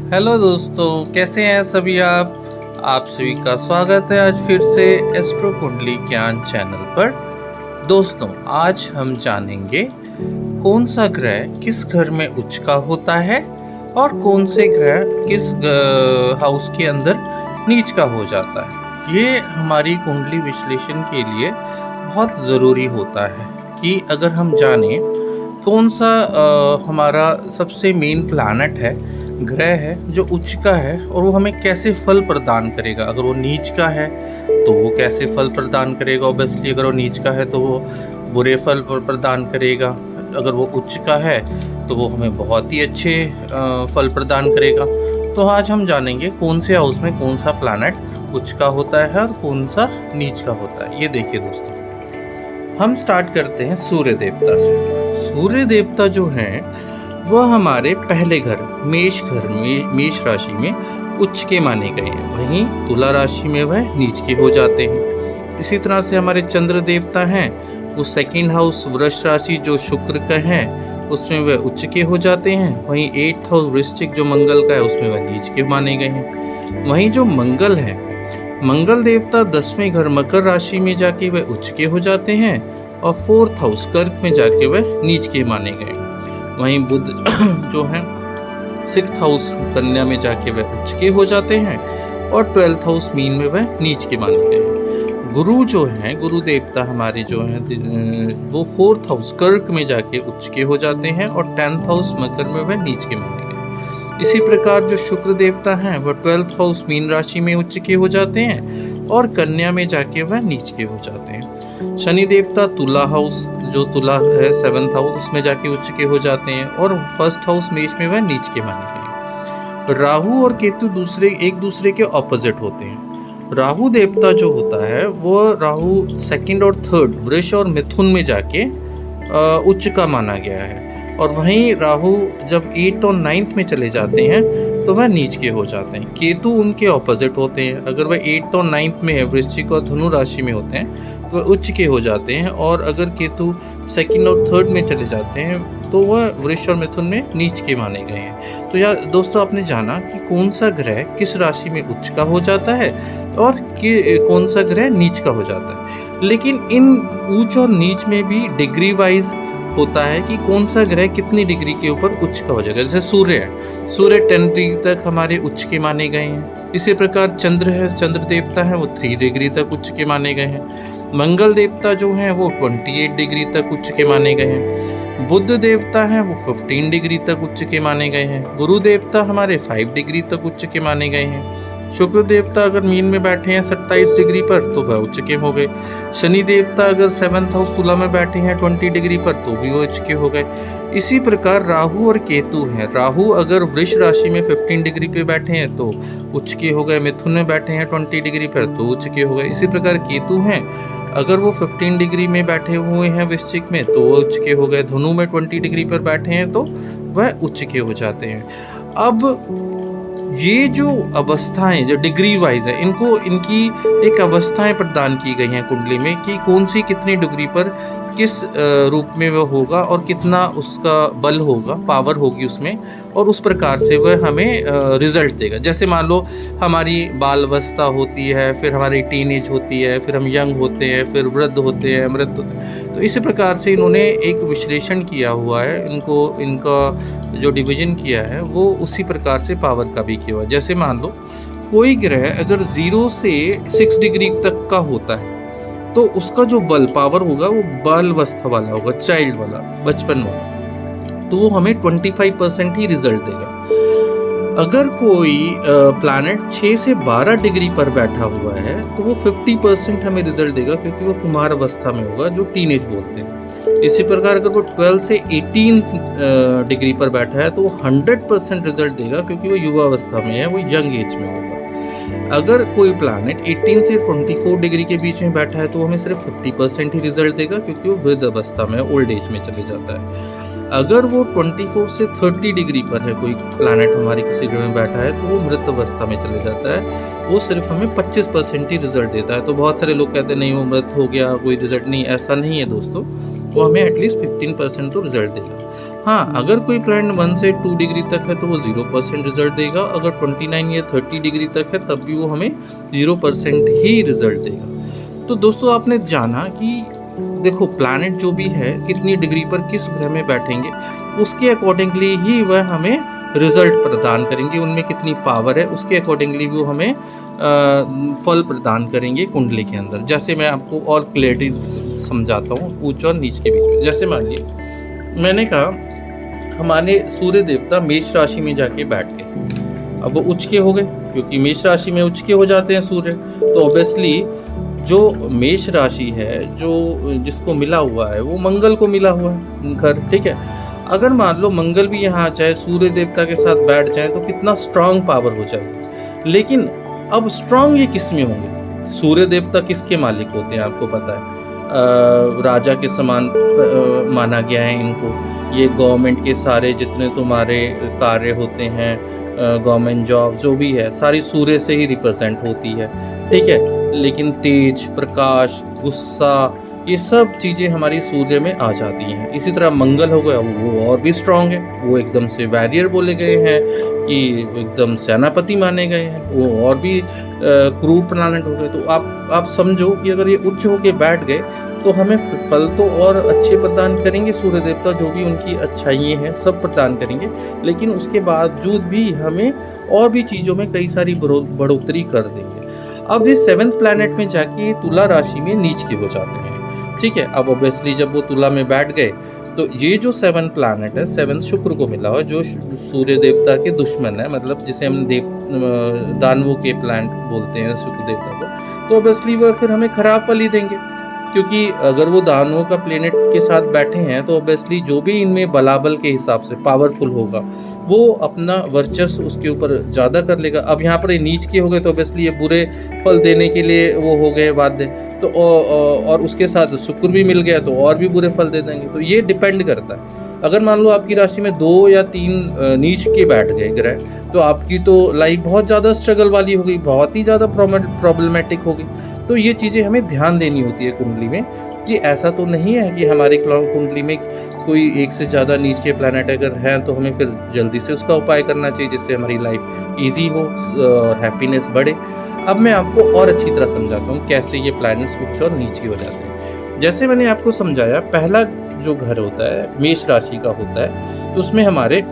Hello दोस्तों, कैसे हैं सभी आप सभी का स्वागत है आज फिर से एस्ट्रो कुंडली ज्ञान चैनल पर। दोस्तों, आज हम जानेंगे कौन सा ग्रह किस घर में उच्च का होता है और कौन से ग्रह किस हाउस के अंदर नीच का हो जाता है। ये हमारी कुंडली विश्लेषण के लिए बहुत ज़रूरी होता है कि अगर हम जानें कौन सा हमारा सबसे मेन प्लैनेट है, ग्रह है जो उच्च का है, और वो हमें कैसे फल प्रदान करेगा। अगर वो नीच का है तो वो कैसे फल प्रदान करेगा। ऑब्वियसली अगर वो नीच का है तो वो बुरे फल प्रदान करेगा। अगर वो उच्च का है तो वो हमें बहुत ही अच्छे फल प्रदान करेगा। तो आज हम जानेंगे कौन से हाउस में कौन सा प्लैनेट उच्च का होता है और कौन सा नीच का होता है। ये देखिए दोस्तों, हम स्टार्ट करते हैं सूर्य देवता से। सूर्य देवता जो हैं वह हमारे पहले घर मेष राशि में उच्च के माने गए हैं। वहीं तुला राशि में वह नीच के हो जाते हैं। इसी तरह से हमारे चंद्र देवता हैं, वो सेकंड हाउस वृष राशि जो शुक्र का है उसमें वह उच्च के हो जाते हैं। वहीं 8th हाउस वृश्चिक जो मंगल का है उसमें वह नीच के माने गए हैं। वहीं जो मंगल है, मंगल देवता 10वें घर मकर राशि में जाके वह उच्च के हो जाते हैं और 4th हाउस कर्क में जाके वह नीच के माने गए। वहीं बुध जो है 6th हाउस कन्या में जाके वह उच्च के हो जाते हैं और 12th हाउस मीन में वह नीच के माने गए हैं। गुरु जो हैं, गुरु देवता हमारे जो हैं वो 4th हाउस कर्क में जाके उच्च के हो जाते हैं और 10th हाउस मकर में वह नीच के माने गए। इसी प्रकार जो शुक्र देवता हैं वह 12th हाउस मीन राशि में उच्च के हो जाते हैं और कन्या में जाके वह नीच के हो जाते हैं। शनि देवता तुला हाउस जो तुला है 7th हाउस उसमें जाके उच्च के हो जाते हैं और 1st हाउस मेष में वह नीच के माने गए। राहु और केतु एक दूसरे के ऑपोजिट होते हैं। राहु देवता जो होता है वो राहु 2nd और 3rd वृष और मिथुन में जाके उच्च का माना गया है। और वहीं राहु जब 8th और 9th में चले जाते हैं तो वह नीच के हो जाते हैं। केतु उनके ऑपोजिट होते हैं। अगर वह 8th और 9th में है, वृश्चिक और धनु राशि में होते हैं तो वह उच्च के हो जाते हैं। और अगर केतु 2nd और 3rd में चले जाते हैं तो वह वृष और मिथुन में नीच के माने गए हैं। तो यार दोस्तों, आपने जाना कि कौन सा ग्रह किस राशि में उच्च का हो जाता है और कौन सा ग्रह नीच का हो जाता है। लेकिन इन ऊंच और नीच में भी डिग्री वाइज होता है कि कौन सा ग्रह कितनी डिग्री के ऊपर उच्च का हो जाएगा। जैसे सूर्य है, सूर्य 10 डिग्री तक हमारे उच्च के माने गए हैं। इसी प्रकार चंद्र है, चंद्र देवता है वो 3 डिग्री तक उच्च के माने गए हैं। मंगल देवता जो हैं वो 28 डिग्री तक उच्च के माने गए हैं। बुध देवता हैं वो 15 डिग्री तक उच्च के माने गए हैं। गुरु देवता हमारे 5 डिग्री तक उच्च के माने गए हैं। शुक्र देवता अगर मीन में बैठे हैं 27 डिग्री पर तो वह उच्च के हो गए। शनि देवता अगर 7th हाउस तुला में बैठे हैं 20 डिग्री पर तो भी वो उच्च के हो गए। इसी प्रकार राहु और केतु हैं। राहु अगर वृष राशि में 15 डिग्री पे बैठे हैं तो उच्च के हो गए। मिथुन में बैठे हैं 20 डिग्री पर तो उच्च के हो गए। इसी प्रकार केतु हैं, अगर वो 15 डिग्री में बैठे हुए हैं वृश्चिक में तो वो उच्च के हो गए। धनु में 20 डिग्री पर बैठे हैं तो वह उच्च के हो जाते हैं। अब ये जो अवस्थाएं जो डिग्री वाइज है, इनकी एक अवस्थाएं प्रदान की गई हैं कुंडली में कि कौन सी कितनी डिग्री पर किस रूप में वह होगा और कितना उसका बल होगा, पावर होगी उसमें, और उस प्रकार से वह हमें रिजल्ट देगा। जैसे मान लो हमारी बाल अवस्था होती है, फिर हमारी टीनेज होती है, फिर हम यंग होते हैं, फिर वृद्ध होते हैं, मृत होते हैं। तो इसी प्रकार से इन्होंने एक विश्लेषण किया हुआ है, इनका जो डिवीजन किया है वो उसी प्रकार से पावर का भी किया हुआ है। जैसे मान लो कोई ग्रह अगर 0 से 6 डिग्री तक का होता है तो उसका जो बल पावर होगा वो बाल अवस्था वाला होगा, चाइल्ड वाला, बचपन वाला, तो वो हमें 25% ही रिजल्ट देगा। अगर कोई प्लैनेट 6 से 12 डिग्री पर बैठा हुआ है तो वो 50% हमें रिजल्ट देगा, क्योंकि वो कुमार अवस्था में होगा जो टीनेज बोलते हैं। इसी प्रकार अगर वो 12 से 18 डिग्री पर बैठा है तो वो 100% रिजल्ट देगा, क्योंकि वो युवा अवस्था में है, वो यंग एज में होगा। अगर कोई प्लैनेट 18 से 24 डिग्री के बीच में बैठा है तो हमें सिर्फ 50% ही रिजल्ट देगा, क्योंकि वो वृद्ध अवस्था में, ओल्ड एज में चले जाता है। अगर वो 24 से 30 डिग्री पर है, कोई प्लैनेट हमारी किसी ग्रह में बैठा है तो वो मृत अवस्था में चले जाता है, वो सिर्फ हमें 25% ही रिजल्ट देता है। तो बहुत सारे लोग कहते हैं नहीं वो मृत हो गया, कोई रिजल्ट नहीं, ऐसा नहीं है दोस्तों, वो हमें एटलीस्ट 15% तो रिजल्ट देगा। हाँ, अगर कोई प्लैनेट 1 से 2 डिग्री तक है तो वो 0% रिजल्ट देगा, अगर 29 या 30 डिग्री तक है तब भी वो हमें 0% ही रिजल्ट देगा। तो दोस्तों आपने जाना कि देखो प्लैनेट जो भी है कितनी डिग्री पर किस ग्रह में बैठेंगे उसके अकॉर्डिंगली ही वह हमें रिजल्ट प्रदान करेंगे, उनमें कितनी पावर है उसके अकॉर्डिंगली वो हमें फल प्रदान करेंगे कुंडली के अंदर। जैसे मैं आपको और क्लियरिटी समझाता हूँ ऊंच और नीच के बीच में। जैसे मान लीजिए मैंने कहा हमारे सूर्य देवता मेष राशि में जाके बैठ गए, अब वो उच्च के हो गए क्योंकि मेष राशि में उच्च के हो जाते हैं सूर्य, तो ऑब्वियसली जो मेष राशि है जो जिसको मिला हुआ है वो मंगल को मिला हुआ है घर, ठीक है। अगर मान लो मंगल भी यहाँ आ जाए सूर्य देवता के साथ बैठ जाए तो कितना स्ट्रांग पावर हो जाएगी। लेकिन अब स्ट्रांग ये किस में होंगे, सूर्य देवता किसके मालिक होते हैं आपको पता है, राजा के समान माना गया है इनको। ये गवर्नमेंट के सारे जितने तुम्हारे कार्य होते हैं, गवर्नमेंट जॉब जो भी है सारी सूर्य से ही रिप्रेजेंट होती है, ठीक है। लेकिन तेज, प्रकाश, गुस्सा, ये सब चीज़ें हमारी सूर्य में आ जाती हैं। इसी तरह मंगल हो गया, वो और भी स्ट्रांग है, वो एकदम से वैरियर बोले गए हैं कि एकदम सेनापति माने गए हैं, वो और भी क्रूर प्लैनेट हो गए। तो आप समझो कि अगर ये उच्च होके बैठ गए तो हमें फल तो और अच्छे प्रदान करेंगे, सूर्य देवता जो भी उनकी अच्छाइयाँ हैं सब प्रदान करेंगे, लेकिन उसके बावजूद भी हमें और भी चीज़ों में कई सारी बढ़ोतरी कर देंगे। अब ये 7th प्लैनेट में जाके तुला राशि में नीच के हो जाते हैं, ठीक है। अब ऑब्वियसली जब वो तुला में बैठ गए तो ये जो 7 प्लैनेट है 7 शुक्र को मिला हुआ जो सूर्य देवता के दुश्मन है, मतलब जिसे हम दानवों के प्लैनेट बोलते हैं शुक्र देवता को, तो ऑब्वियसली वो फिर हमें खराब फल ही देंगे। क्योंकि अगर वो दानवों का प्लेनेट के साथ बैठे हैं तो ऑब्वियसली जो भी इनमें बलाबल के हिसाब से पावरफुल होगा वो अपना वर्चस्व उसके ऊपर ज़्यादा कर लेगा। अब यहाँ पर ये नीच के हो गए तो ऑब्वियसली ये बुरे फल देने के लिए वो हो गए बाध्य, तो और उसके साथ शुक्र भी मिल गया तो और भी बुरे फल दे देंगे। तो ये डिपेंड करता है। अगर मान लो आपकी राशि में 2 या 3 नीच के बैठ गए ग्रह तो आपकी तो लाइफ बहुत ज़्यादा स्ट्रगल वाली हो गई, बहुत ही ज़्यादा प्रॉब्लमेटिक होगी। तो ये चीज़ें हमें ध्यान देनी होती है कुंडली में कि ऐसा तो नहीं है कि हमारी कुंडली में कोई एक से ज़्यादा नीच के प्लैनेट अगर हैं तो हमें फिर जल्दी से उसका उपाय करना चाहिए जिससे हमारी लाइफ ईजी हो और हैप्पीनेस बढ़े। अब मैं आपको और अच्छी तरह समझाता हूँ कैसे ये प्लैनेट्स उच्च और नीच के हो जाते हैं। जैसे मैंने आपको समझाया पहला जो घर होता है मेष राशि का होता है तो उसमें हमारे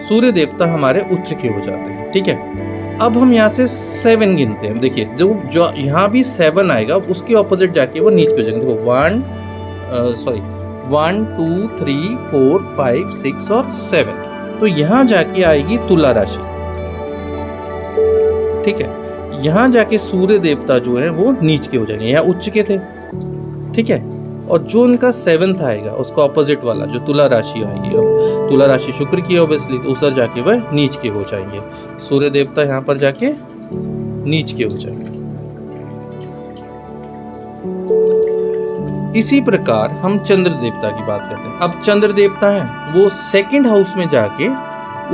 सूर्य देवता हमारे उच्च के हो जाते हैं, ठीक है। अब हम यहाँ से 7 गिनते हैं, देखिए जो यहाँ भी 7 आएगा उसके ऑपोजिट जाके वो नीच के हो जाएंगे। देखो 1 2 3 4 5 6 और 7, तो यहाँ जाके आएगी तुला राशि, ठीक है। यहाँ जाके सूर्य देवता जो है वो नीच के हो जाएंगे, यहाँ उच्च के थे, ठीक है। और जो उनका 7th आएगा उसका ऑपोजिट वाला जो तुला राशि आएगी, अब तुला राशि शुक्र की ऑब्वियसली तो उधर जाके वह नीच के हो जाएंगे, सूर्य देवता यहाँ पर जाके नीच के हो जाएंगे। इसी प्रकार हम चंद्र देवता की बात करते हैं। अब चंद्र देवता है वो 2nd हाउस में जाके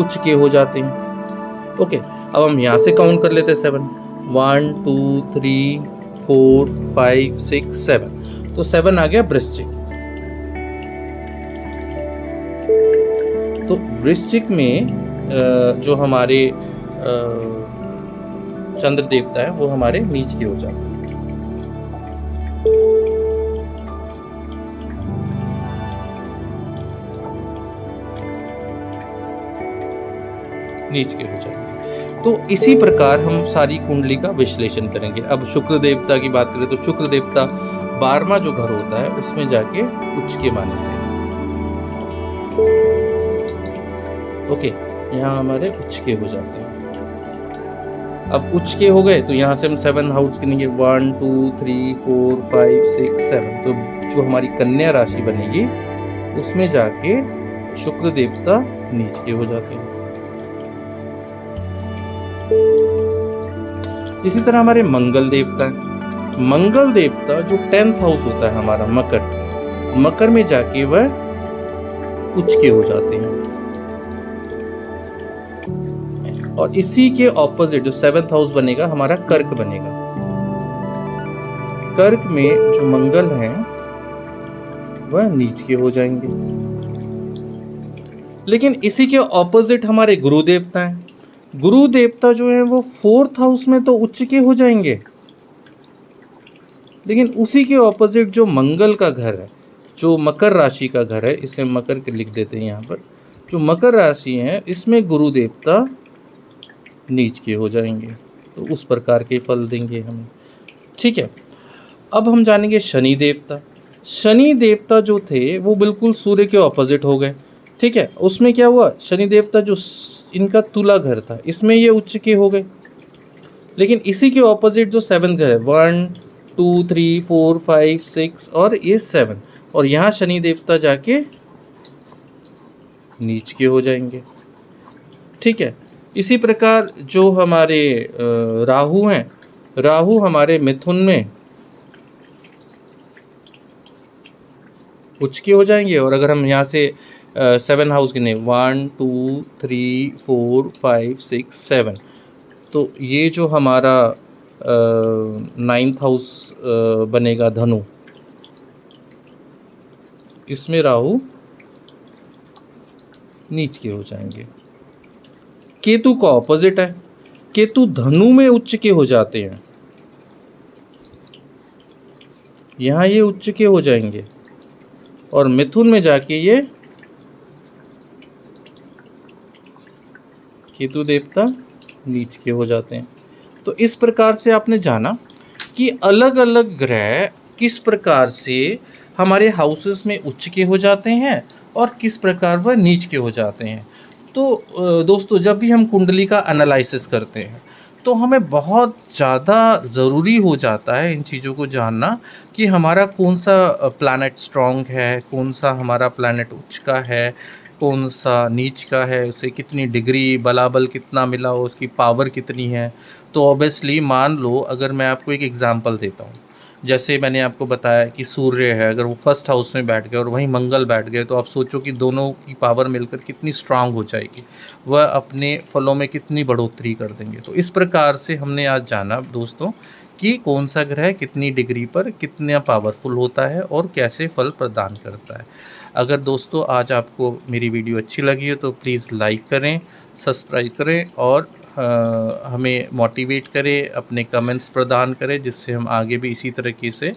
उच्च के हो जाते हैं, ओके। अब हम यहाँ से काउंट कर लेते हैं 7, 1 2 3 4 5 6 7, तो 7 आ गया वृश्चिक। तो वृश्चिक में जो हमारे चंद्र देवता है वो हमारे नीच के हो जाते हैं, नीच के हो जाएंगे। तो इसी प्रकार हम सारी कुंडली का विश्लेषण करेंगे। अब शुक्र देवता की बात करें तो शुक्र देवता 12वां जो घर होता है उसमें जाके उच्च के माने गए, ओके। यहाँ हमारे उच्च के हो जाते हैं। अब उच्च के हो गए तो यहाँ से हम 7 हाउस गिनेंगे, 1 2 3 4 5 6 7, तो जो हमारी कन्या राशि बनेगी उसमें जाके शुक्र देवता नीच के हो जाते हैं। इसी तरह हमारे मंगल देवता है, मंगल देवता जो 10th हाउस होता है हमारा मकर में जाके वह उच्च के हो जाते हैं। और इसी के ऑपोजिट जो 7th हाउस बनेगा हमारा कर्क बनेगा। कर्क में जो मंगल है वह नीच के हो जाएंगे। लेकिन इसी के ऑपोजिट हमारे गुरु देवता हैं। गुरु देवता जो है वो 4th हाउस में तो उच्च के हो जाएंगे, लेकिन उसी के ऑपोजिट जो मंगल का घर है, जो मकर राशि का घर है, इसे मकर के लिख देते हैं यहाँ पर, जो मकर राशि है इसमें गुरु देवता नीच के हो जाएंगे। तो उस प्रकार के फल देंगे हमें। ठीक है, अब हम जानेंगे शनि देवता। शनि देवता जो थे वो बिल्कुल सूर्य के ऑपोजिट हो गए। ठीक है, उसमें क्या हुआ, शनि देवता जो इनका तुला घर था इसमें ये उच्च के हो गए, लेकिन इसी के ऑपोजिट जो 7th घर है, 1 2 3 4 5 6 और ये 7, और यहाँ शनि देवता जाके नीच के हो जाएंगे। ठीक है, इसी प्रकार जो हमारे राहु हैं, राहु हमारे मिथुन में उच्च के हो जाएंगे। और अगर हम यहाँ से 7 हाउस गिने, 1 2 3 4 5 6 7, तो ये जो हमारा 9th हाउस बनेगा धनु, इसमें राहु नीच के हो जाएंगे। केतु का ऑपोजिट है, केतु धनु में उच्च के हो जाते हैं, यहाँ ये उच्च के हो जाएंगे और मिथुन में जाके ये केतु देवता नीच के हो जाते हैं। तो इस प्रकार से आपने जाना कि अलग अलग ग्रह किस प्रकार से हमारे हाउसेस में उच्च के हो जाते हैं और किस प्रकार वह नीच के हो जाते हैं। तो दोस्तों, जब भी हम कुंडली का एनालिसिस करते हैं तो हमें बहुत ज़्यादा ज़रूरी हो जाता है इन चीज़ों को जानना कि हमारा कौन सा प्लैनेट स्ट्रॉन्ग है, कौन सा हमारा प्लैनेट उच्च का है, कौन सा नीच का है, उसे कितनी डिग्री बलाबल कितना मिला हो, उसकी पावर कितनी है। तो ऑब्वियसली मान लो, अगर मैं आपको एक एग्जांपल देता हूँ, जैसे मैंने आपको बताया कि सूर्य है, अगर वो 1st हाउस में बैठ गए और वहीं मंगल बैठ गए, तो आप सोचो कि दोनों की पावर मिलकर कितनी स्ट्रांग हो जाएगी, वह अपने फलों में कितनी बढ़ोतरी कर देंगे। तो इस प्रकार से हमने आज जाना दोस्तों कि कौन सा ग्रह कितनी डिग्री पर कितना पावरफुल होता है और कैसे फल प्रदान करता है। अगर दोस्तों आज आपको मेरी वीडियो अच्छी लगी हो तो प्लीज़ लाइक करें, सब्सक्राइब करें और हमें मोटिवेट करें, अपने कमेंट्स प्रदान करें, जिससे हम आगे भी इसी तरीके से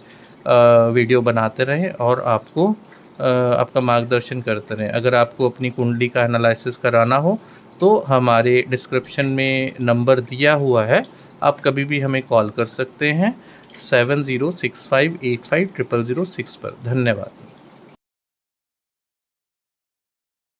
वीडियो बनाते रहें और आपको आपका मार्गदर्शन करते रहें। अगर आपको अपनी कुंडली का एनालिसिस कराना हो तो हमारे डिस्क्रिप्शन में नंबर दिया हुआ है, आप कभी भी हमें कॉल कर सकते हैं 7065850006 पर। धन्यवाद।